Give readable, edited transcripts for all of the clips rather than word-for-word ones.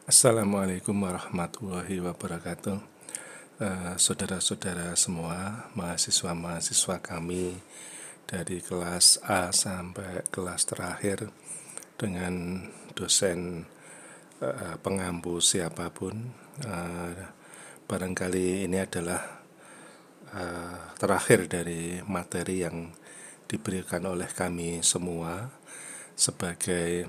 Assalamualaikum warahmatullahi wabarakatuh. Saudara-saudara semua, mahasiswa-mahasiswa kami dari kelas A sampai kelas terakhir, dengan dosen pengampu siapapun. Barangkali ini adalah terakhir dari materi yang diberikan oleh kami semua sebagai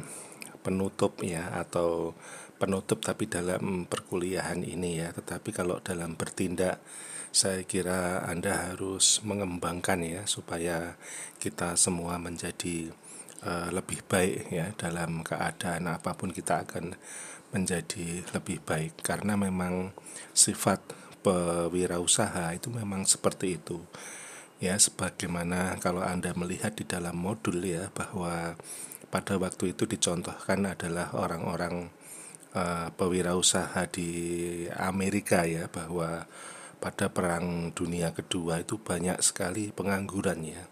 penutup ya, atau penutup tapi dalam perkuliahan ini ya. Tetapi kalau dalam bertindak, saya kira Anda harus mengembangkan ya, supaya kita semua menjadi lebih baik ya. Dalam keadaan apapun kita akan menjadi lebih baik, karena memang sifat pewirausaha itu memang seperti itu ya. Sebagaimana kalau Anda melihat di dalam modul ya, bahwa pada waktu itu dicontohkan adalah orang-orang pewirausaha di Amerika ya, bahwa pada Perang Dunia Kedua itu banyak sekali pengangguran ya,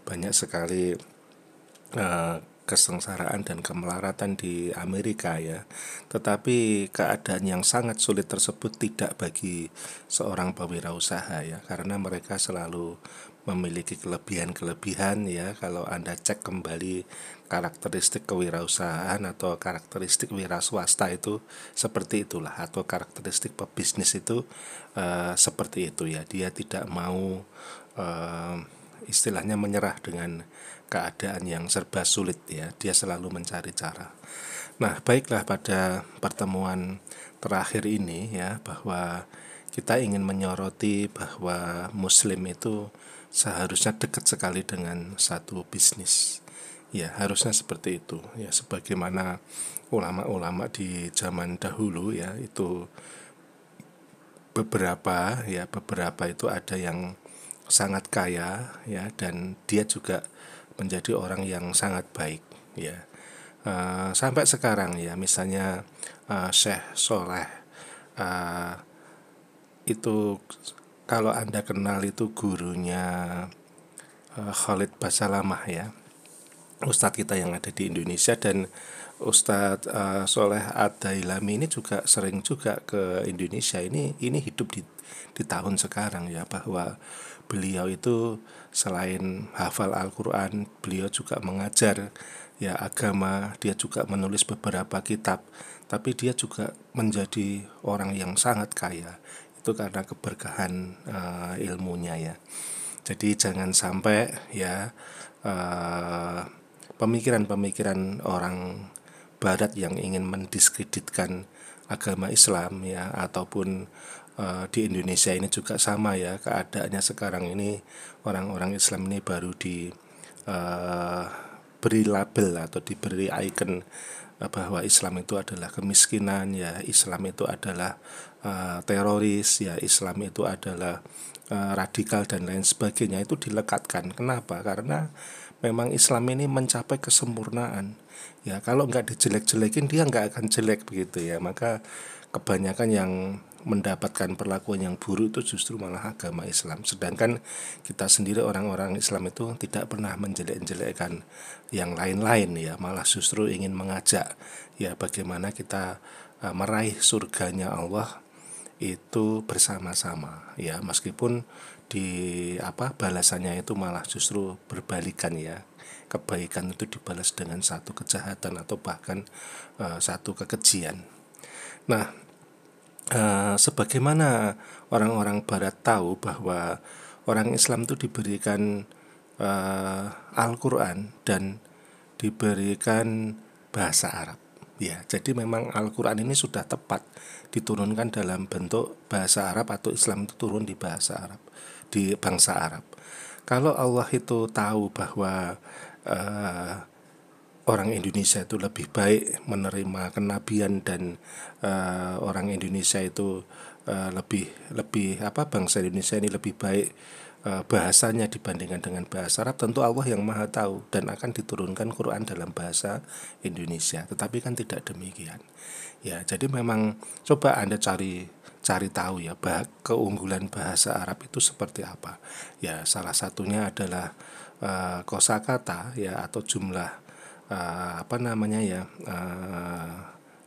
banyak sekali kesengsaraan dan kemelaratan di Amerika ya. Tetapi keadaan yang sangat sulit tersebut tidak bagi seorang pewirausaha ya, karena mereka selalu memiliki kelebihan-kelebihan ya. Kalau Anda cek kembali karakteristik kewirausahaan atau karakteristik wira swasta itu seperti itulah, atau karakteristik pebisnis itu seperti itu ya. Dia tidak mau istilahnya menyerah dengan keadaan yang serba sulit ya. Dia selalu mencari cara. Nah, baiklah, pada pertemuan terakhir ini ya, bahwa kita ingin menyoroti bahwa Muslim itu seharusnya dekat sekali dengan satu bisnis. Ya, harusnya seperti itu ya, sebagaimana ulama-ulama di zaman dahulu ya, itu beberapa itu ada yang sangat kaya ya, dan dia juga menjadi orang yang sangat baik ya. Sampai sekarang ya, misalnya Syekh Soleh, itu kalau Anda kenal, itu gurunya Khalid Basalamah ya, Ustadz kita yang ada di Indonesia. Dan Ustadz Soleh Ad-Dailami ini juga sering juga ke Indonesia. Ini hidup di tahun sekarang ya, bahwa beliau itu selain hafal Al-Quran, beliau juga mengajar ya agama. Dia juga menulis beberapa kitab, tapi dia juga menjadi orang yang sangat kaya. Itu karena keberkahan ilmunya ya. Jadi jangan sampai ya pemikiran-pemikiran orang Barat yang ingin mendiskreditkan agama Islam ya, ataupun di Indonesia ini juga sama ya keadaannya sekarang ini. Orang-orang Islam ini baru diberi label atau diberi icon bahwa Islam itu adalah kemiskinan ya, Islam itu adalah teroris ya, Islam itu adalah radikal dan lain sebagainya. Itu dilekatkan. Kenapa? Karena memang Islam ini mencapai kesempurnaan ya. Kalau nggak dijelek-jelekin, dia nggak akan jelek begitu ya. Maka kebanyakan yang mendapatkan perlakuan yang buruk itu justru malah agama Islam. Sedangkan kita sendiri orang-orang Islam itu tidak pernah menjelek-jelekkan yang lain-lain ya, malah justru ingin mengajak ya bagaimana kita meraih surganya Allah itu bersama-sama ya, meskipun di balasannya itu malah justru berbalikan ya. Kebaikan itu dibalas dengan satu kejahatan atau bahkan satu kekejian. Nah, sebagaimana orang-orang Barat tahu bahwa orang Islam itu diberikan Al-Quran dan diberikan bahasa Arab ya. Jadi memang Al-Quran ini sudah tepat diturunkan dalam bentuk bahasa Arab, atau Islam itu turun di bahasa Arab, di bangsa Arab. Kalau Allah itu tahu bahwa orang Indonesia itu lebih baik menerima kenabian, dan orang Indonesia itu bangsa Indonesia ini lebih baik bahasanya dibandingkan dengan bahasa Arab, tentu Allah yang Maha Tahu dan akan diturunkan Quran dalam bahasa Indonesia. Tetapi kan tidak demikian ya. Jadi memang coba Anda cari tahu ya, keunggulan bahasa Arab itu seperti apa ya. Salah satunya adalah kosakata ya, atau jumlah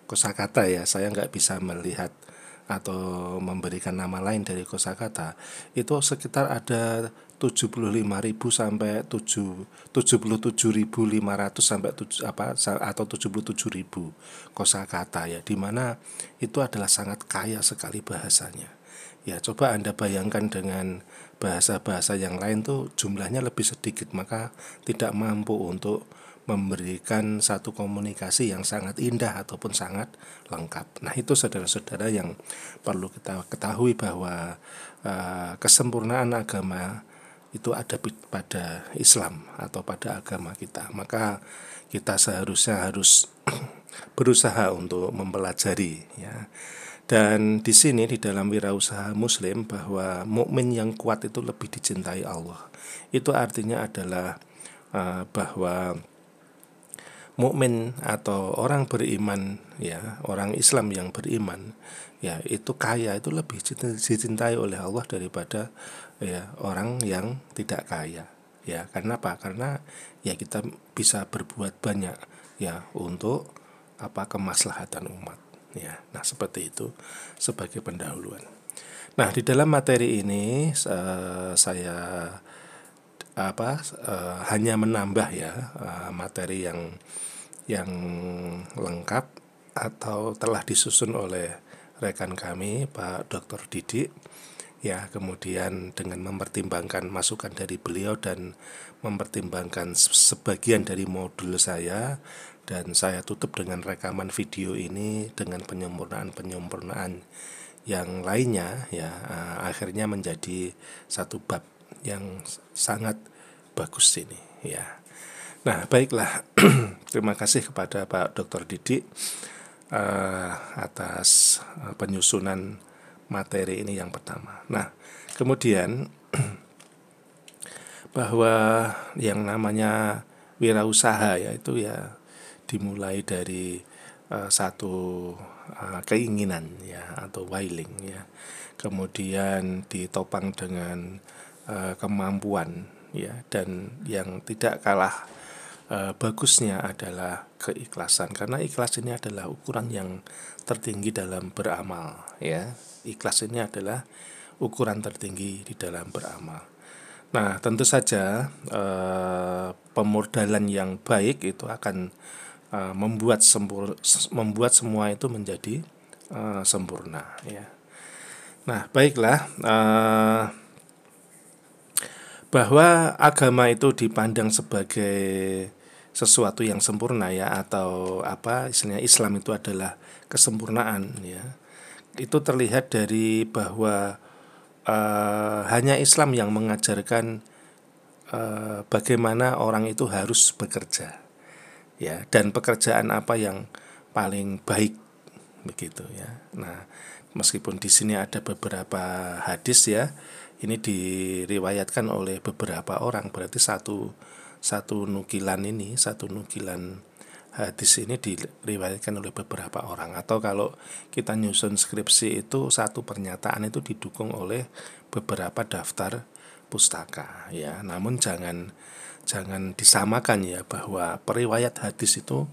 kosakata ya, saya nggak bisa melihat atau memberikan nama lain dari kosakata, itu sekitar ada 75.000 sampai 77.500 sampai atau 77.000 kosakata ya, dimana itu adalah sangat kaya sekali bahasanya. Ya, coba Anda bayangkan dengan bahasa-bahasa yang lain tuh jumlahnya lebih sedikit, maka tidak mampu untuk memberikan satu komunikasi yang sangat indah ataupun sangat lengkap. Nah, itu saudara-saudara yang perlu kita ketahui bahwa kesempurnaan agama itu ada pada Islam atau pada agama kita. Maka kita seharusnya harus berusaha untuk mempelajari ya. Dan di sini di dalam wirausaha Muslim bahwa mukmin yang kuat itu lebih dicintai Allah. Itu artinya adalah bahwa mukmin atau orang beriman ya, orang Islam yang beriman ya, itu kaya itu lebih dicintai oleh Allah daripada ya orang yang tidak kaya. Ya, karena apa? Karena ya kita bisa berbuat banyak ya untuk kemaslahatan umat. Ya, nah seperti itu sebagai pendahuluan. Nah, di dalam materi ini saya hanya menambah ya materi yang lengkap atau telah disusun oleh rekan kami Pak Dr. Didik ya, kemudian dengan mempertimbangkan masukan dari beliau dan mempertimbangkan sebagian dari modul saya, dan saya tutup dengan rekaman video ini dengan penyempurnaan yang lainnya ya, akhirnya menjadi satu bab yang sangat bagus ini ya. Nah, baiklah. Terima kasih kepada Pak Dr. Didik atas penyusunan materi ini yang pertama. Nah, kemudian bahwa yang namanya wirausaha ya itu ya dimulai dari satu keinginan ya atau willing ya, kemudian ditopang dengan kemampuan ya, dan yang tidak kalah bagusnya adalah keikhlasan, karena ikhlas ini adalah ukuran yang tertinggi dalam beramal ya. Ikhlas ini adalah ukuran tertinggi di dalam beramal. Nah, tentu saja pemodalan yang baik itu akan membuat semua itu menjadi sempurna ya. Nah, baiklah, bahwa agama itu dipandang sebagai sesuatu yang sempurna ya, atau istilahnya Islam itu adalah kesempurnaan ya. Itu terlihat dari bahwa hanya Islam yang mengajarkan bagaimana orang itu harus bekerja ya, dan pekerjaan apa yang paling baik begitu ya. Nah, meskipun di sini ada beberapa hadis ya, ini diriwayatkan oleh beberapa orang, berarti satu nukilan hadis ini diriwayatkan oleh beberapa orang. Atau kalau kita nyusun skripsi itu satu pernyataan itu didukung oleh beberapa daftar pustaka ya. Namun jangan disamakan ya, bahwa periwayat hadis itu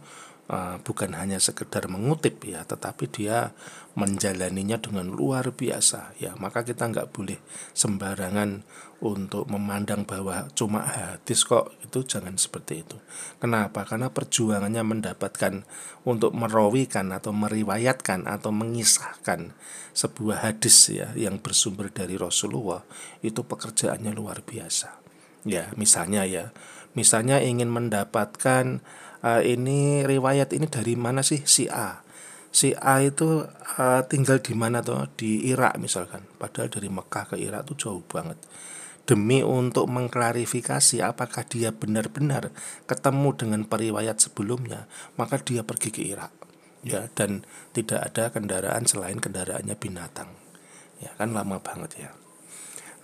bukan hanya sekedar mengutip ya, tetapi dia menjalaninya dengan luar biasa ya. Maka kita nggak boleh sembarangan untuk memandang bahwa cuma hadis kok, itu jangan seperti itu. Kenapa? Karena perjuangannya mendapatkan untuk merawikan atau meriwayatkan atau mengisahkan sebuah hadis ya yang bersumber dari Rasulullah, itu pekerjaannya luar biasa ya. Misalnya ingin mendapatkan ini riwayat ini dari mana sih si A itu tinggal di mana tuh, di Irak misalkan, padahal dari Mekah ke Irak tuh jauh banget. Demi untuk mengklarifikasi apakah dia benar-benar ketemu dengan periwayat sebelumnya, maka dia pergi ke Irak ya, dan tidak ada kendaraan selain kendaraannya binatang ya, kan lama banget ya.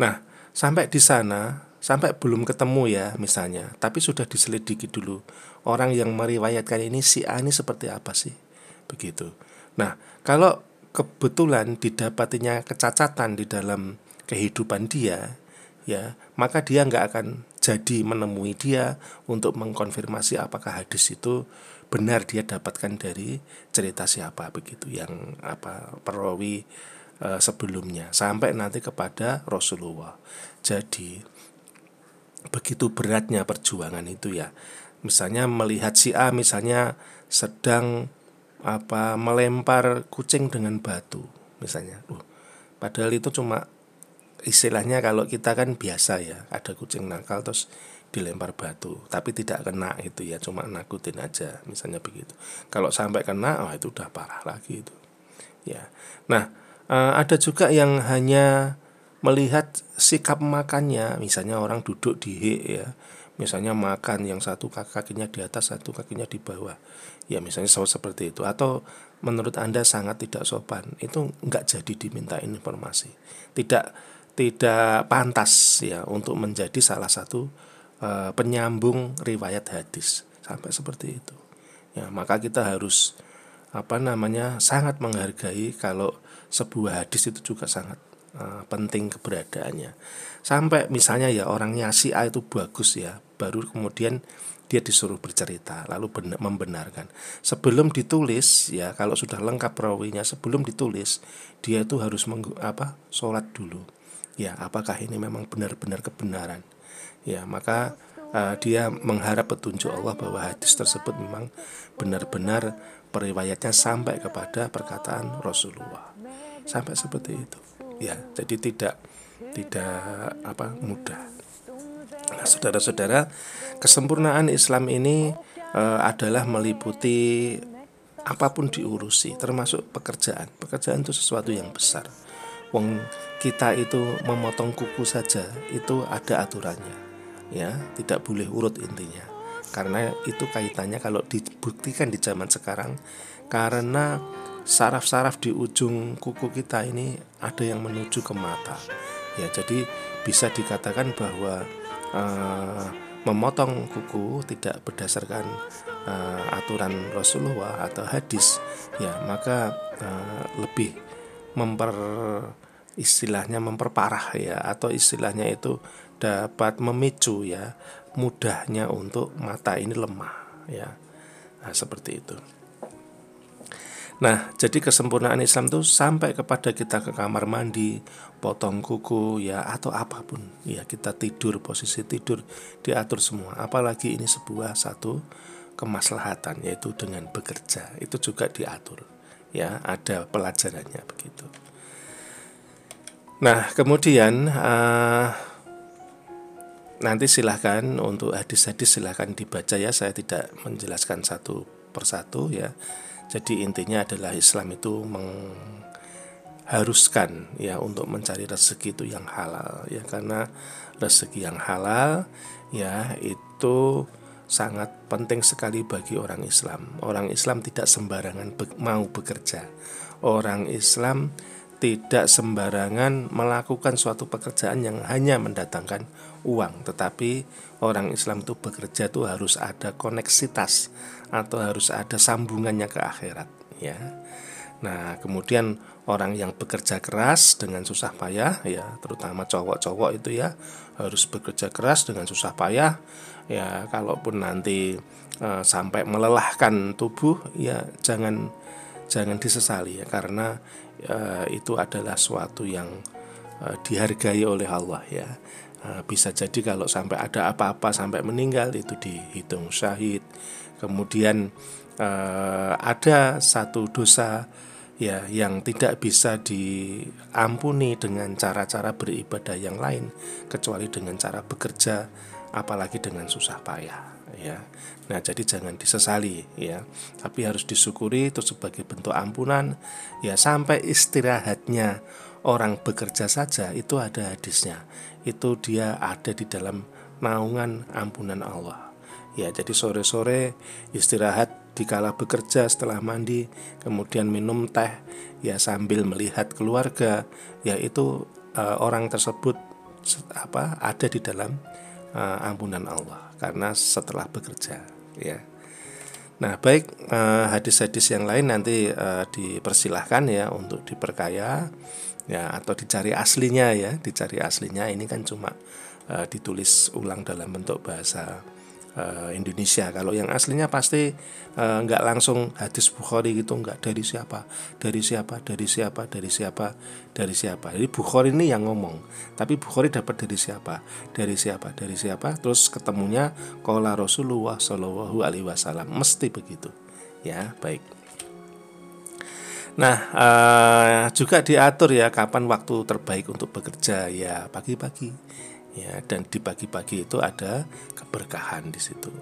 Nah, sampai di sana, sampai belum ketemu ya misalnya, tapi sudah diselidiki dulu orang yang meriwayatkan ini, si A ini seperti apa sih begitu. Nah, kalau kebetulan didapatinya kecacatan di dalam kehidupan dia ya, maka dia nggak akan jadi menemui dia untuk mengkonfirmasi apakah hadis itu benar dia dapatkan dari cerita siapa begitu, yang perawi sebelumnya, sampai nanti kepada Rasulullah. Jadi begitu beratnya perjuangan itu ya. Misalnya melihat si A misalnya sedang melempar kucing dengan batu misalnya. Padahal itu cuma istilahnya, kalau kita kan biasa ya, ada kucing nakal terus dilempar batu tapi tidak kena itu ya, cuma nakutin aja misalnya begitu. Kalau sampai kena, itu udah parah lagi itu ya. Nah, ada juga yang hanya melihat sikap makannya, misalnya orang duduk di ya, misalnya makan yang satu kakinya di atas, satu kakinya di bawah ya, misalnya seperti itu. Atau menurut Anda sangat tidak sopan, itu enggak jadi dimintain informasi, tidak pantas ya untuk menjadi salah satu penyambung riwayat hadis, sampai seperti itu ya. Maka kita harus sangat menghargai kalau sebuah hadis itu juga sangat penting keberadaannya. Sampai misalnya ya orangnya si A itu bagus ya, baru kemudian dia disuruh bercerita lalu membenarkan. Sebelum ditulis ya, kalau sudah lengkap perawinya, sebelum ditulis dia itu harus sholat dulu ya, apakah ini memang benar-benar kebenaran ya. Maka dia mengharap petunjuk Allah bahwa hadis tersebut memang benar-benar periwayatnya sampai kepada perkataan Rasulullah, sampai seperti itu ya. Jadi tidak mudah. Nah, saudara-saudara, kesempurnaan Islam ini adalah meliputi apapun diurusi, termasuk pekerjaan. Pekerjaan itu sesuatu yang besar. Wong kita itu memotong kuku saja itu ada aturannya ya, tidak boleh urut intinya, karena itu kaitannya kalau dibuktikan di zaman sekarang, karena saraf-saraf di ujung kuku kita ini ada yang menuju ke mata ya. Jadi bisa dikatakan bahwa memotong kuku tidak berdasarkan aturan Rasulullah atau hadis ya, maka lebih memperparah ya, atau istilahnya itu dapat memicu ya mudahnya untuk mata ini lemah ya. Nah, seperti itu. Nah, jadi kesempurnaan Islam itu sampai kepada kita ke kamar mandi, potong kuku ya, atau apapun ya, kita tidur, posisi tidur diatur semua. Apalagi ini sebuah satu kemaslahatan, yaitu dengan bekerja, itu juga diatur ya, ada pelajarannya begitu. Nah, kemudian nanti silahkan untuk hadis-hadis silahkan dibaca ya, saya tidak menjelaskan satu persatu ya. Jadi intinya adalah Islam itu mengharuskan ya untuk mencari rezeki itu yang halal ya, karena rezeki yang halal ya itu sangat penting sekali bagi orang Islam. Orang Islam tidak sembarangan mau bekerja. Orang Islam tidak sembarangan melakukan suatu pekerjaan yang hanya mendatangkan uang, tetapi orang Islam itu bekerja itu harus ada koneksitas atau harus ada sambungannya ke akhirat ya. Nah, kemudian orang yang bekerja keras dengan susah payah ya, terutama cowok-cowok itu ya, harus bekerja keras dengan susah payah ya. Kalaupun nanti sampai melelahkan tubuh ya, jangan disesali ya, karena itu adalah suatu yang dihargai oleh Allah ya. Bisa jadi kalau sampai ada apa-apa sampai meninggal itu dihitung syahid. Kemudian ada satu dosa ya yang tidak bisa diampuni dengan cara-cara beribadah yang lain kecuali dengan cara bekerja, apalagi dengan susah payah ya. Nah, jadi jangan disesali ya, tapi harus disyukuri itu sebagai bentuk ampunan ya. Sampai istirahatnya orang bekerja saja itu ada hadisnya, itu dia ada di dalam naungan ampunan Allah ya. Jadi sore-sore istirahat dikala bekerja, setelah mandi kemudian minum teh ya sambil melihat keluarga ya, itu orang tersebut ada di dalam ampunan Allah karena setelah bekerja ya. Nah, baik, hadis-hadis yang lain nanti dipersilahkan ya untuk diperkaya ya, atau dicari aslinya ya, dicari aslinya. Ini kan cuma ditulis ulang dalam bentuk bahasa Indonesia. Kalau yang aslinya pasti nggak langsung hadis Bukhari gitu, nggak dari siapa, dari siapa, dari siapa, dari siapa, dari siapa. Jadi Bukhari ini yang ngomong, tapi Bukhari dapat dari siapa, dari siapa, dari siapa, terus ketemunya qala Rasulullah Shallallahu Alaihi Wasallam, mesti begitu. Ya, baik. Nah, juga diatur ya kapan waktu terbaik untuk bekerja, ya pagi-pagi. Ya, dan di pagi-pagi itu ada keberkahan di situ.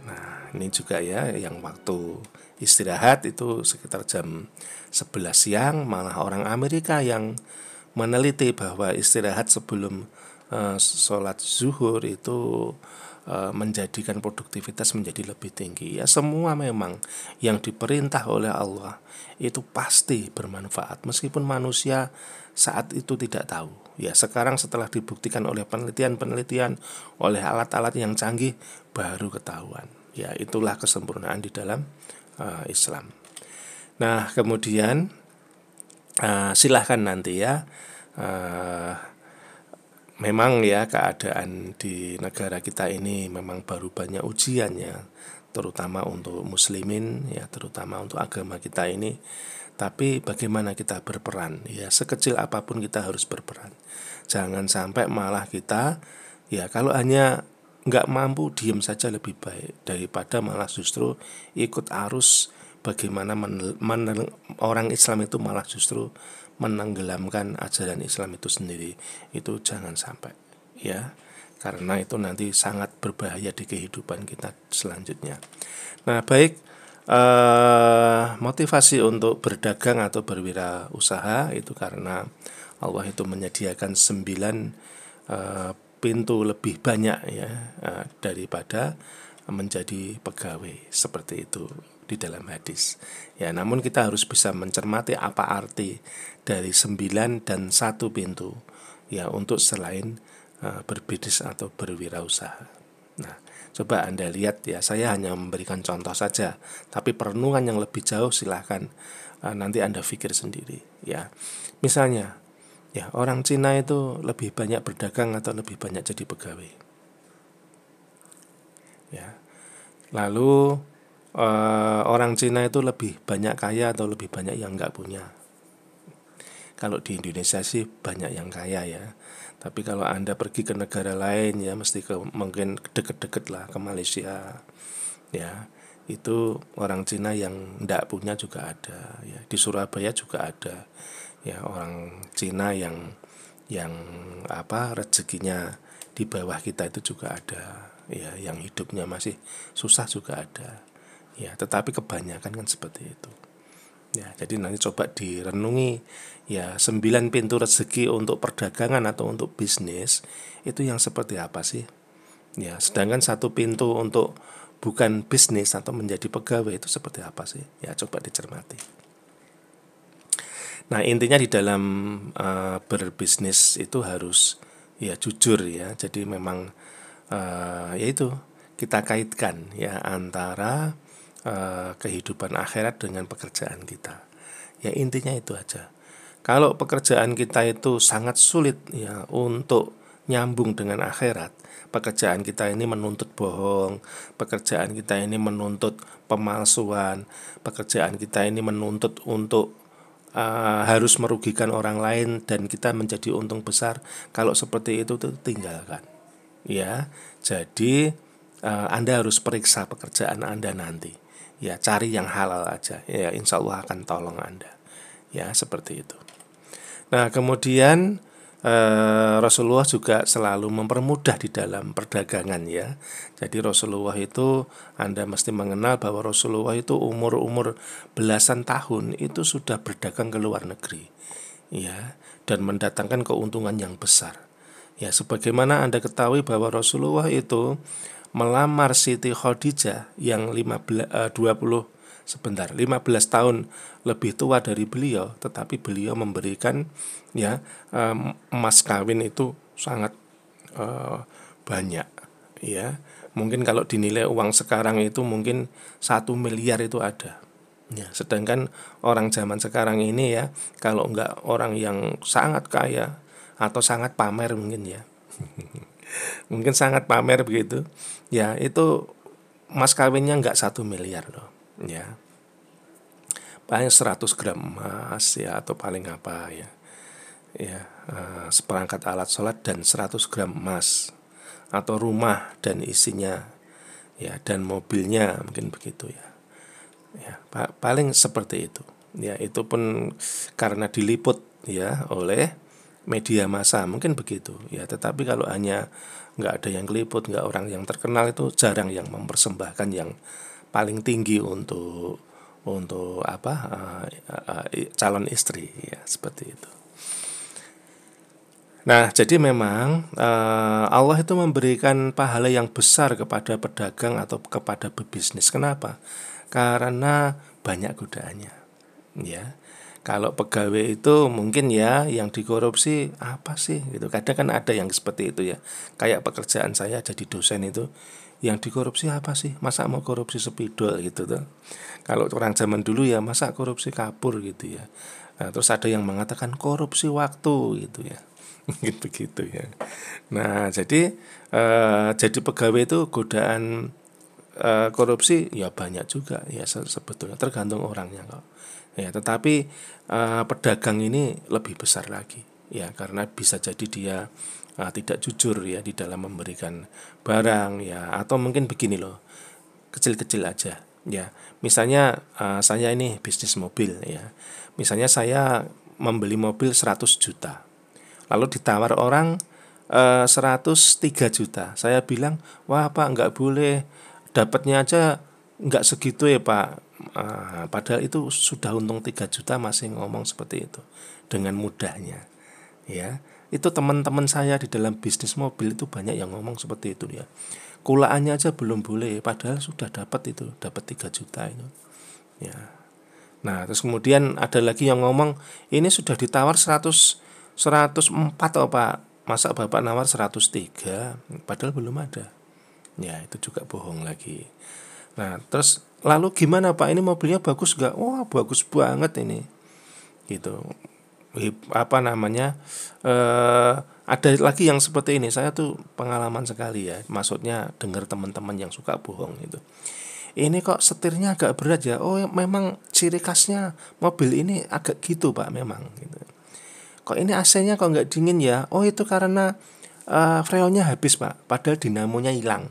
Nah, ini juga ya yang waktu istirahat itu sekitar jam 11 siang, malah orang Amerika yang meneliti bahwa istirahat sebelum sholat zuhur itu menjadikan produktivitas menjadi lebih tinggi. Ya, semua memang yang diperintah oleh Allah itu pasti bermanfaat meskipun manusia saat itu tidak tahu. Ya, sekarang setelah dibuktikan oleh penelitian-penelitian, oleh alat-alat yang canggih, baru ketahuan. Ya, itulah kesempurnaan di dalam Islam. Nah, kemudian silahkan nanti ya, memang ya keadaan di negara kita ini memang baru banyak ujiannya, terutama untuk muslimin ya, terutama untuk agama kita ini. Tapi bagaimana kita berperan ya, sekecil apapun kita harus berperan. Jangan sampai malah kita ya, kalau hanya nggak mampu diem saja lebih baik daripada malah justru ikut arus. Bagaimana orang Islam itu malah justru menenggelamkan ajaran Islam itu sendiri. Itu jangan sampai ya, karena itu nanti sangat berbahaya di kehidupan kita selanjutnya. Nah, baik, motivasi untuk berdagang atau berwirausaha itu karena Allah itu menyediakan 9 pintu lebih banyak ya daripada menjadi pegawai, seperti itu di dalam hadis. Ya, namun kita harus bisa mencermati apa arti dari 9 dan 1 pintu ya untuk selain berbisnis atau berwirausaha. Nah, coba Anda lihat ya, saya hanya memberikan contoh saja, tapi perenungan yang lebih jauh silahkan nanti Anda pikir sendiri ya. Misalnya ya, orang Cina itu lebih banyak berdagang atau lebih banyak jadi pegawai ya. Lalu orang Cina itu lebih banyak kaya atau lebih banyak yang nggak punya. Kalau di Indonesia sih banyak yang kaya ya, tapi kalau Anda pergi ke negara lain ya, mesti mungkin deket-deket lah ke Malaysia ya, itu orang Cina yang nggak punya juga ada ya. Di Surabaya juga ada ya, orang Cina yang rezekinya di bawah kita itu juga ada ya, yang hidupnya masih susah juga ada ya, tetapi kebanyakan kan seperti itu ya. Jadi nanti coba direnungi ya, 9 pintu rezeki untuk perdagangan atau untuk bisnis itu yang seperti apa sih ya, sedangkan 1 pintu untuk bukan bisnis atau menjadi pegawai itu seperti apa sih ya, coba dicermati. Nah, intinya di dalam berbisnis itu harus ya jujur ya. Jadi memang yaitu kita kaitkan ya antara kehidupan akhirat dengan pekerjaan kita. Ya, intinya itu aja. Kalau pekerjaan kita itu sangat sulit ya untuk nyambung dengan akhirat, pekerjaan kita ini menuntut bohong, pekerjaan kita ini menuntut pemalsuan, pekerjaan kita ini menuntut untuk harus merugikan orang lain dan kita menjadi untung besar. Kalau seperti itu tuh tinggalkan ya. Jadi Anda harus periksa pekerjaan Anda nanti ya, cari yang halal aja ya, insya Allah akan tolong Anda ya, seperti itu. Nah, kemudian Rasulullah juga selalu mempermudah di dalam perdagangan ya. Jadi Rasulullah itu, Anda mesti mengenal bahwa Rasulullah itu umur belasan tahun itu sudah berdagang ke luar negeri ya, dan mendatangkan keuntungan yang besar. Ya, sebagaimana Anda ketahui bahwa Rasulullah itu melamar Siti Khadijah yang 15 tahun lebih tua dari beliau, tetapi beliau memberikan ya emas kawin itu sangat banyak ya, Mungkin kalau dinilai uang sekarang itu mungkin 1 miliar itu ada. Ya, sedangkan orang zaman sekarang ini ya, kalau enggak orang yang sangat kaya atau sangat pamer mungkin ya, mungkin sangat pamer begitu, ya itu mas kawinnya enggak 1 miliar loh, ya paling 100 gram emas ya, atau paling apa ya, seperangkat alat sholat dan 100 gram emas, atau rumah dan isinya, ya, dan mobilnya mungkin begitu ya. Ya, paling seperti itu. Ya, itu pun karena diliput ya oleh media massa, mungkin begitu. Ya, tetapi kalau hanya nggak ada yang keliput, nggak orang yang terkenal, itu jarang yang mempersembahkan yang paling tinggi untuk apa, calon istri ya, seperti itu. Nah, jadi memang Allah itu memberikan pahala yang besar kepada pedagang atau kepada pebisnis. Kenapa? Karena banyak godaannya. Ya, kalau pegawai itu mungkin ya yang dikorupsi apa sih gitu. Kadang kan ada yang seperti itu ya. Kayak pekerjaan saya jadi dosen itu, yang dikorupsi apa sih? Masa mau korupsi spidol gitu tuh. Kalau orang zaman dulu ya masa korupsi kapur gitu ya. Nah, terus ada yang mengatakan korupsi waktu gitu ya. Mungkin begitu ya. Nah, jadi pegawai itu godaan korupsi ya banyak juga ya, sebetulnya tergantung orangnya kok. Ya, tetapi pedagang ini lebih besar lagi ya, karena bisa jadi dia tidak jujur ya di dalam memberikan barang ya, atau mungkin begini loh, kecil-kecil aja ya. Misalnya saya ini bisnis mobil ya. Misalnya saya membeli mobil 100 juta. Lalu ditawar orang 103 juta. Saya bilang, wah Pak nggak boleh, dapatnya aja nggak segitu ya Pak. Padahal itu sudah untung 3 juta masih ngomong seperti itu dengan mudahnya. Ya, itu teman-teman saya di dalam bisnis mobil itu banyak yang ngomong seperti itu ya. Kulaannya aja belum boleh, padahal sudah dapat 3 juta itu. Ya. Nah, terus kemudian ada lagi yang ngomong, ini sudah ditawar 104 oh Pak, masa Bapak nawar 103, padahal belum ada. Ya, itu juga bohong lagi. Nah, terus lalu gimana Pak, ini mobilnya bagus gak? Wah, bagus banget ini. Gitu. Apa namanya? Ada lagi yang seperti ini. Saya tuh pengalaman sekali ya. Maksudnya dengar teman-teman yang suka bohong itu. Ini kok setirnya agak berat ya. Oh, memang ciri khasnya mobil ini agak gitu Pak, memang gitu. Kok ini AC-nya kok nggak dingin ya? Oh, itu karena freonnya habis Pak, padahal dinamonya hilang.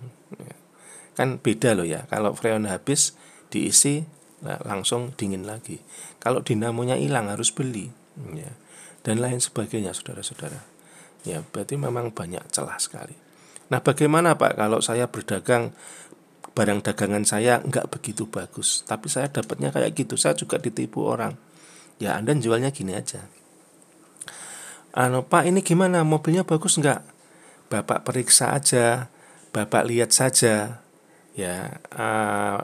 Kan beda loh ya. Kalau freon habis diisi langsung dingin lagi. Kalau dinamonya hilang harus beli ya. Dan lain sebagainya, saudara-saudara. Ya, berarti memang banyak celah sekali. Nah, bagaimana Pak kalau saya berdagang, barang dagangan saya nggak begitu bagus, tapi saya dapatnya kayak gitu, saya juga ditipu orang. Ya, Anda jualnya gini aja. Pak, ini gimana, mobilnya bagus nggak? Bapak periksa aja, Bapak lihat saja. Ya,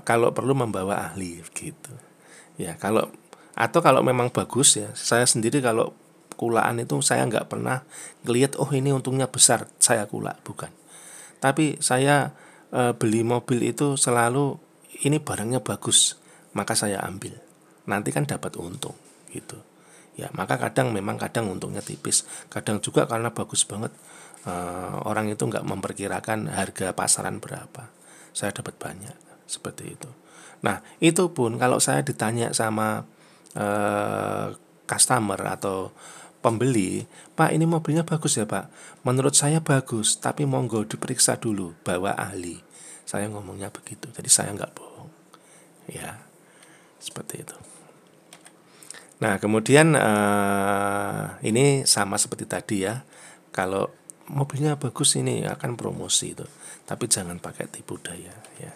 kalau perlu membawa ahli gitu. Ya, kalau memang bagus ya, saya sendiri kalau kulaan itu saya nggak pernah ngelihat oh ini untungnya besar saya kulak, bukan. Tapi saya beli mobil itu selalu ini barangnya bagus, maka saya ambil. Nanti kan dapat untung gitu. Ya, maka kadang untungnya tipis, kadang juga karena bagus banget orang itu nggak memperkirakan harga pasaran berapa, saya dapat banyak seperti itu. Nah, itu pun kalau saya ditanya sama customer atau pembeli, Pak ini mobilnya bagus ya Pak, menurut saya bagus, tapi monggo diperiksa dulu, bawa ahli. Saya ngomongnya begitu, jadi saya nggak bohong. Ya, seperti itu. Nah, kemudian ini sama seperti tadi ya. Kalau mobilnya bagus ini akan promosi itu, tapi jangan pakai tipu daya ya.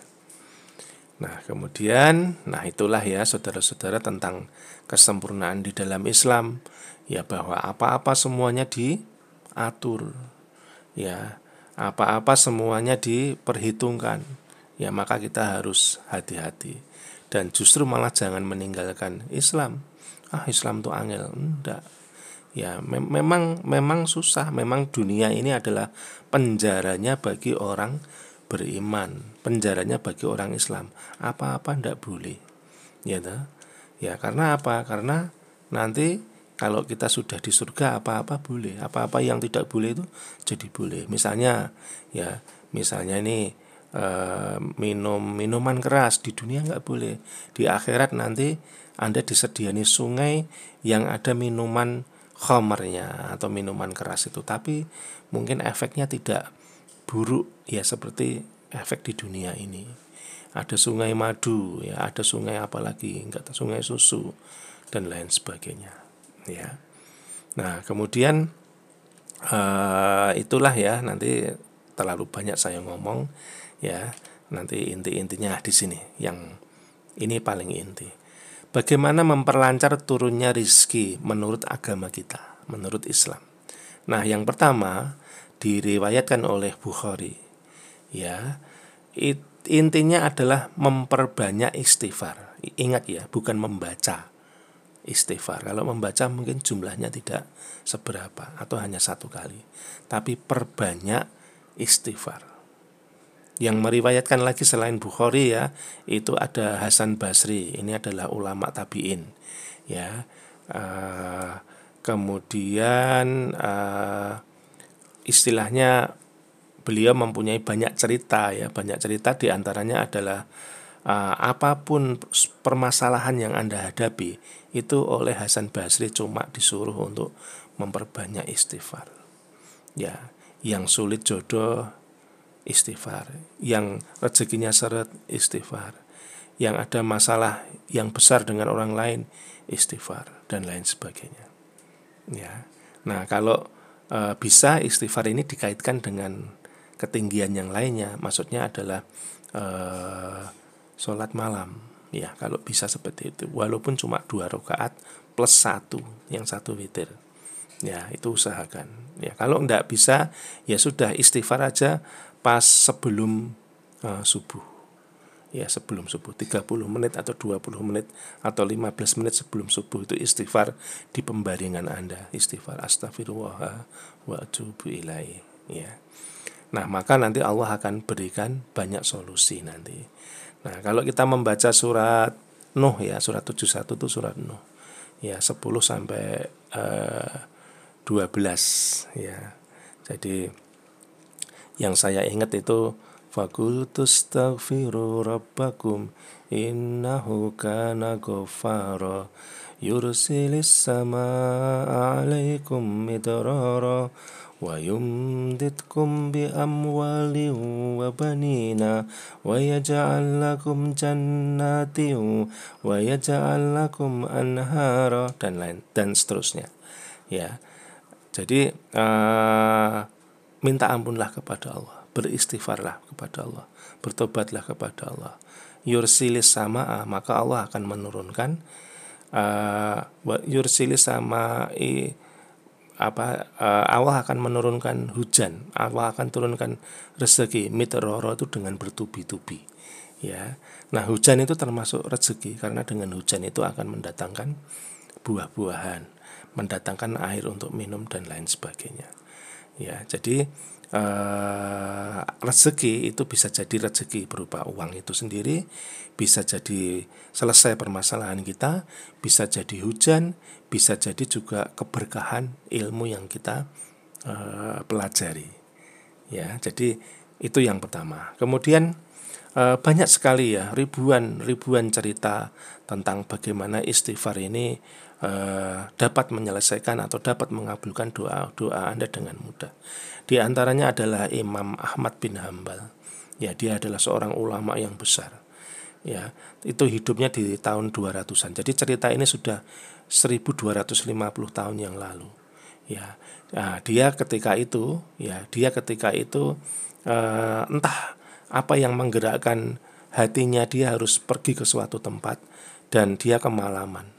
Nah, kemudian itulah ya saudara-saudara tentang kesempurnaan di dalam Islam ya, bahwa apa-apa semuanya diatur. Ya, apa-apa semuanya diperhitungkan. Ya, maka kita harus hati-hati. Dan justru malah jangan meninggalkan Islam. Islam tuh angel, enggak. Ya, memang susah. Memang dunia ini adalah penjaranya bagi orang beriman, penjaranya bagi orang Islam, apa-apa ndak boleh. Ya toh? Ya karena apa? Karena nanti kalau kita sudah di surga apa-apa boleh, apa-apa yang tidak boleh itu jadi boleh. Misalnya ini minum minuman keras di dunia nggak boleh. Di akhirat nanti Anda disediani sungai yang ada minuman khamernya atau minuman keras itu, tapi mungkin efeknya tidak buruk ya seperti efek di dunia ini. Ada sungai madu, ya ada sungai apa lagi, enggak tahu, sungai susu dan lain sebagainya. Ya. Nah kemudian itulah ya, nanti terlalu banyak saya ngomong ya. Nanti inti-intinya di sini, yang ini paling inti. Bagaimana memperlancar turunnya rizki menurut agama kita, menurut Islam. Nah yang pertama diriwayatkan oleh Bukhari, ya intinya adalah memperbanyak istighfar. Ingat ya, bukan membaca istighfar. Kalau membaca mungkin jumlahnya tidak seberapa atau hanya satu kali, tapi perbanyak istighfar. Yang meriwayatkan lagi selain Bukhari ya, itu ada Hasan Basri. Ini adalah ulama tabi'in ya. Kemudian istilahnya beliau mempunyai banyak cerita ya, banyak cerita diantaranya adalah apapun permasalahan yang Anda hadapi itu oleh Hasan Basri cuma disuruh untuk memperbanyak istighfar. Ya, yang sulit jodoh istighfar, yang rezekinya seret istighfar, yang ada masalah yang besar dengan orang lain istighfar dan lain sebagainya. Ya. Nah, kalau bisa istighfar ini dikaitkan dengan ketinggian yang lainnya, maksudnya adalah sholat malam. Ya, kalau bisa seperti itu, walaupun cuma 2 rakaat plus 1, yang 1 witir. Ya, itu usahakan. Ya, kalau enggak bisa, ya sudah istighfar aja pas sebelum subuh. Ya, sebelum subuh 30 menit atau 20 menit atau 15 menit sebelum subuh itu istighfar di pembaringan Anda. Istighfar astagfirullah wa atubu ilaih. Ya. Nah, maka nanti Allah akan berikan banyak solusi nanti. Nah, kalau kita membaca surat Nuh ya, surat 71 itu surat Nuh. Ya, 10 sampai 12 ya. Jadi yang saya ingat itu fakultustaghfiru rabbakum innahu kana ghaffara yursilis samaa 'alaikum midrara wa yumditkum bi amwalin wa banina wa yaj'al lakum jannatin wa yaj'al lakum anhara dan seterusnya ya. Jadi minta ampunlah kepada Allah, beristighfarlah kepada Allah, bertobatlah kepada Allah. Yursilis samaa, maka Allah akan menurunkan yursilis sama Allah akan menurunkan hujan, Allah akan turunkan rezeki. Mitroro itu dengan bertubi-tubi ya. Nah hujan itu termasuk rezeki, karena dengan hujan itu akan mendatangkan buah-buahan, mendatangkan air untuk minum dan lain sebagainya ya. Jadi rezeki itu bisa jadi rezeki berupa uang itu sendiri, bisa jadi selesai permasalahan kita, bisa jadi hujan, bisa jadi juga keberkahan ilmu yang kita pelajari ya. Jadi itu yang pertama. Kemudian banyak sekali ya, ribuan cerita tentang bagaimana istighfar ini dapat menyelesaikan atau dapat mengabulkan doa Anda dengan mudah. Di antaranya adalah Imam Ahmad bin Hambal. Ya, dia adalah seorang ulama yang besar. Ya, itu hidupnya di tahun 200-an. Jadi cerita ini sudah 1250 tahun yang lalu. Ya. Nah, dia ketika itu entah apa yang menggerakkan hatinya, dia harus pergi ke suatu tempat dan dia kemalaman.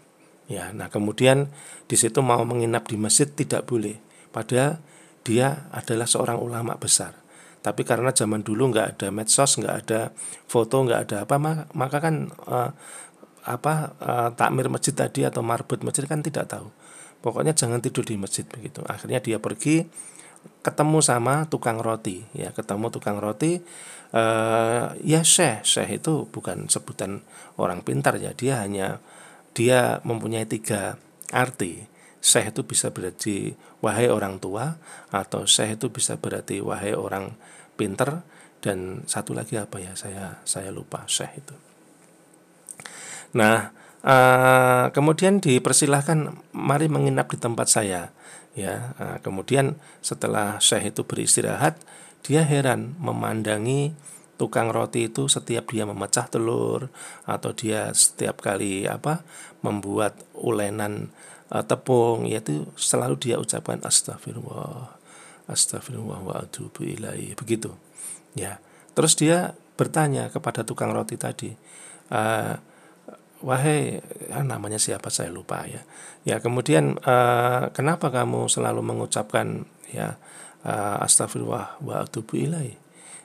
Ya, nah kemudian di situ mau menginap di masjid tidak boleh. Padahal dia adalah seorang ulama besar. Tapi karena zaman dulu nggak ada medsos, nggak ada foto, nggak ada apa, maka kan takmir masjid tadi atau marbut masjid kan tidak tahu. Pokoknya jangan tidur di masjid begitu. Akhirnya dia pergi ketemu sama tukang roti, ya ketemu tukang roti. Ya syekh itu bukan sebutan orang pintar ya, dia mempunyai 3 arti. Syekh itu bisa berarti wahai orang tua, atau syekh itu bisa berarti wahai orang pintar, dan satu lagi apa ya, saya lupa syekh itu. Nah, kemudian dipersilahkan mari menginap di tempat saya, ya. Kemudian setelah syekh itu beristirahat, dia heran memandangi tukang roti itu setiap dia memecah telur, atau dia setiap kali membuat ulenan tepung, yaitu selalu dia ucapkan astagfirullah, astagfirullah wa atubu ilaih, begitu, ya. Terus dia bertanya kepada tukang roti tadi, wahai, namanya siapa saya lupa ya. Ya kemudian, kenapa kamu selalu mengucapkan ya astagfirullah wa atubu ilaih?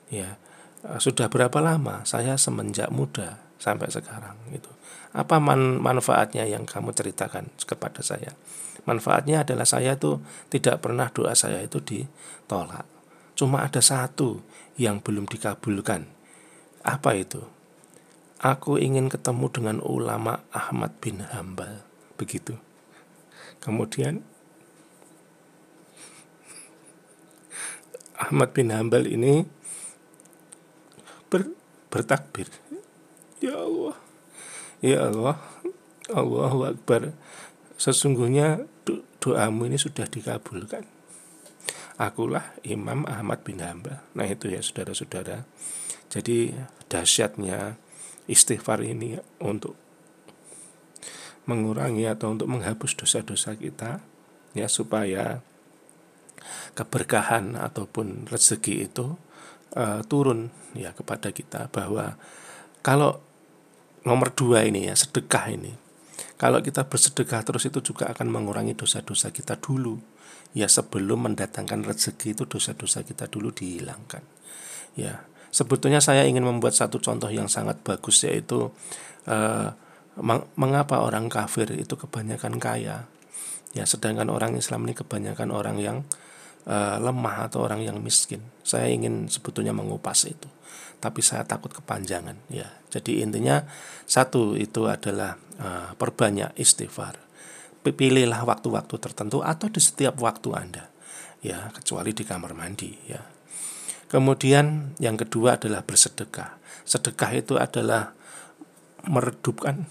Ya, sudah berapa lama? Saya semenjak muda sampai sekarang gitu. Apa manfaatnya yang kamu ceritakan kepada saya? Manfaatnya adalah saya tuh tidak pernah doa saya itu ditolak. Cuma ada satu yang belum dikabulkan. Apa itu? Aku ingin ketemu dengan ulama Ahmad bin Hambal, begitu. Kemudian Ahmad bin Hambal ini bertakbir, ya Allah, ya Allah, Allahu Akbar, sesungguhnya doamu ini sudah dikabulkan. Akulah Imam Ahmad bin Hambal. Nah itu ya saudara-saudara. Jadi dahsyatnya istighfar ini untuk mengurangi atau untuk menghapus dosa-dosa kita, ya, supaya keberkahan ataupun rezeki itu turun ya kepada kita. Bahwa kalau nomor 2 ini ya, sedekah ini, kalau kita bersedekah terus itu juga akan mengurangi dosa-dosa kita dulu, ya, sebelum mendatangkan rezeki itu dosa-dosa kita dulu dihilangkan, ya. Sebetulnya saya ingin membuat satu contoh yang sangat bagus, yaitu mengapa orang kafir itu kebanyakan kaya, ya, sedangkan orang Islam ini kebanyakan orang yang lemah atau orang yang miskin. Saya ingin sebetulnya mengupas itu, tapi saya takut kepanjangan, ya. Jadi intinya satu itu adalah perbanyak istighfar. Pilihlah waktu-waktu tertentu atau di setiap waktu Anda, ya, kecuali di kamar mandi, ya. Kemudian yang kedua adalah bersedekah. Sedekah itu adalah meredupkan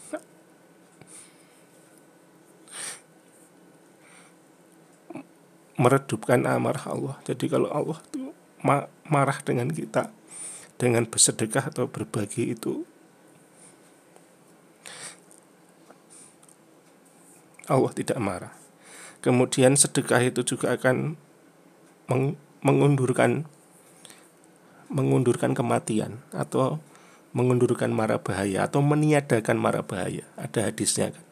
amarah Allah. Jadi kalau Allah itu marah dengan kita, dengan bersedekah atau berbagi itu, Allah tidak marah. Kemudian sedekah itu juga akan mengundurkan kematian, atau mengundurkan mara bahaya, atau meniadakan mara bahaya. Ada hadisnya kan.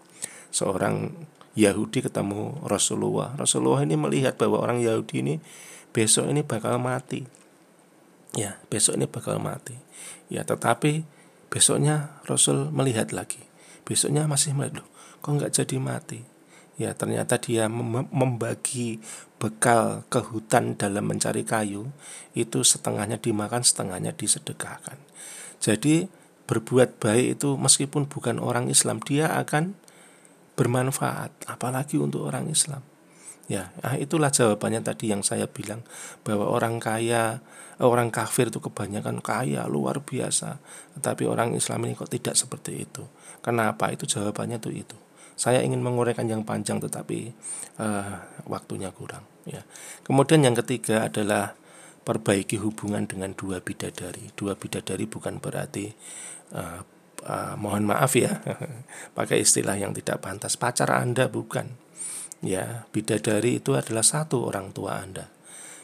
Seorang Yahudi ketemu Rasulullah. Rasulullah ini melihat bahwa orang Yahudi ini besok ini bakal mati. Ya, besok ini bakal mati. Ya, tetapi besoknya Rasul melihat lagi. Besoknya masih melihat, loh, kok nggak jadi mati? Ya, ternyata dia membagi bekal ke hutan dalam mencari kayu, itu setengahnya dimakan, setengahnya disedekahkan. Jadi berbuat baik itu meskipun bukan orang Islam, dia akan bermanfaat, apalagi untuk orang Islam. Ya, itulah jawabannya tadi yang saya bilang, bahwa orang kafir itu kebanyakan kaya luar biasa, tetapi orang Islam ini kok tidak seperti itu. Kenapa? Itu jawabannya tuh itu. Saya ingin menguraikan yang panjang, tetapi waktunya kurang, ya. Kemudian yang ketiga adalah perbaiki hubungan dengan 2 bidadari. 2 bidadari bukan berarti mohon maaf ya, pakai istilah yang tidak pantas, pacar Anda, bukan. Ya, bidadari itu adalah satu orang tua Anda.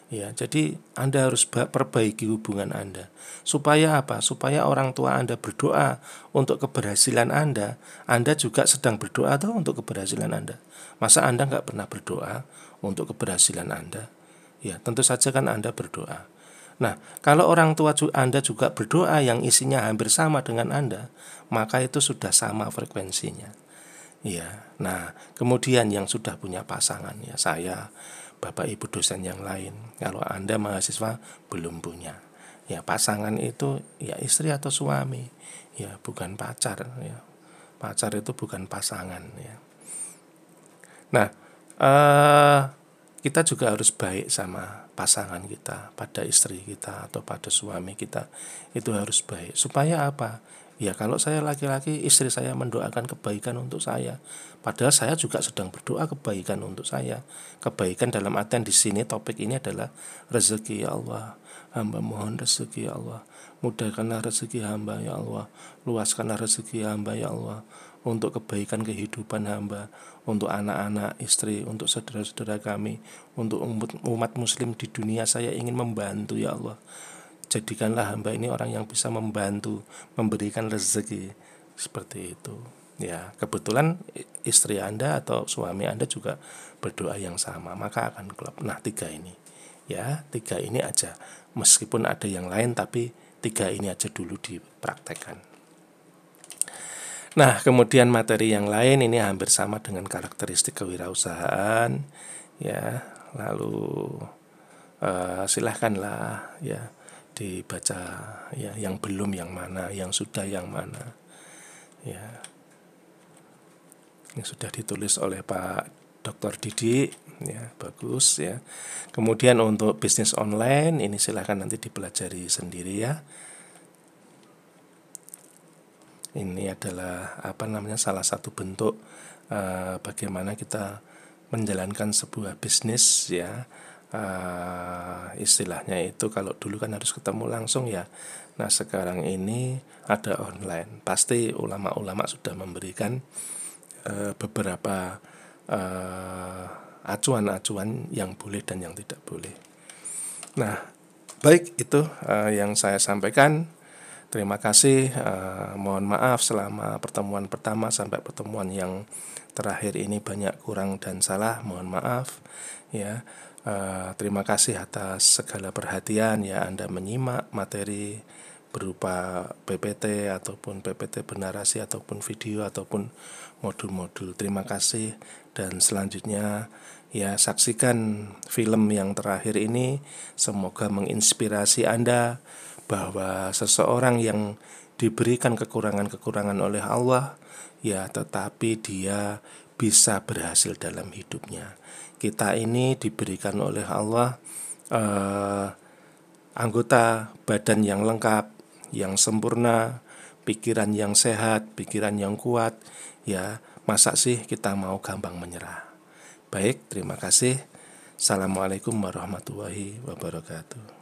Ya, jadi Anda harus perbaiki hubungan Anda. Supaya apa? Supaya orang tua Anda berdoa untuk keberhasilan Anda juga sedang berdoa tuh untuk keberhasilan Anda. Masa Anda nggak pernah berdoa untuk keberhasilan Anda? Ya, tentu saja kan Anda berdoa. Nah, kalau orang tua Anda juga berdoa yang isinya hampir sama dengan Anda, maka itu sudah sama frekuensinya. Ya, nah kemudian yang sudah punya pasangan, ya, saya Bapak Ibu dosen yang lain. Kalau Anda mahasiswa belum punya, ya pasangan itu ya istri atau suami, ya bukan pacar ya. Pacar itu bukan pasangan ya. Nah, kita juga harus baik sama pasangan kita, pada istri kita atau pada suami kita. Itu harus baik. Supaya apa? Ya kalau saya laki-laki, istri saya mendoakan kebaikan untuk saya. Padahal saya juga sedang berdoa kebaikan untuk saya. Kebaikan dalam artian di sini topik ini adalah rezeki ya Allah. Hamba mohon rezeki ya Allah. Mudahkanlah rezeki hamba ya Allah. Luaskanlah rezeki hamba ya Allah. Untuk kebaikan kehidupan hamba, untuk anak-anak, istri, untuk saudara-saudara kami, untuk umat muslim di dunia, saya ingin membantu ya Allah. Jadikanlah hamba ini orang yang bisa membantu, memberikan rezeki, seperti itu. Ya, kebetulan istri Anda atau suami Anda juga berdoa yang sama, maka akan klop. Nah, 3 ini. Ya, 3 ini aja. Meskipun ada yang lain, tapi 3 ini aja dulu dipraktekkan. Nah, kemudian materi yang lain ini hampir sama dengan karakteristik kewirausahaan, ya. Lalu silahkanlah ya dibaca, ya, yang belum yang mana, yang sudah yang mana, ya. Yang sudah ditulis oleh Pak Dr. Didi, ya, bagus ya. Kemudian untuk bisnis online ini silahkan nanti dipelajari sendiri ya. Ini adalah salah satu bentuk bagaimana kita menjalankan sebuah bisnis ya. Istilahnya itu kalau dulu kan harus ketemu langsung ya. Nah sekarang ini ada online. Pasti ulama-ulama sudah memberikan beberapa acuan-acuan yang boleh dan yang tidak boleh. Nah baik, itu yang saya sampaikan. Terima kasih, mohon maaf selama pertemuan pertama sampai pertemuan yang terakhir ini banyak kurang dan salah, mohon maaf ya. Terima kasih atas segala perhatian ya Anda menyimak materi berupa PPT ataupun PPT bernarasi ataupun video ataupun modul-modul. Terima kasih, dan selanjutnya ya saksikan film yang terakhir ini, semoga menginspirasi Anda bahwa seseorang yang diberikan kekurangan-kekurangan oleh Allah ya, tetapi dia bisa berhasil dalam hidupnya. Kita ini diberikan oleh Allah anggota badan yang lengkap, yang sempurna, pikiran yang sehat, pikiran yang kuat ya. Masa sih kita mau gampang menyerah? Baik, terima kasih. Assalamualaikum warahmatullahi wabarakatuh.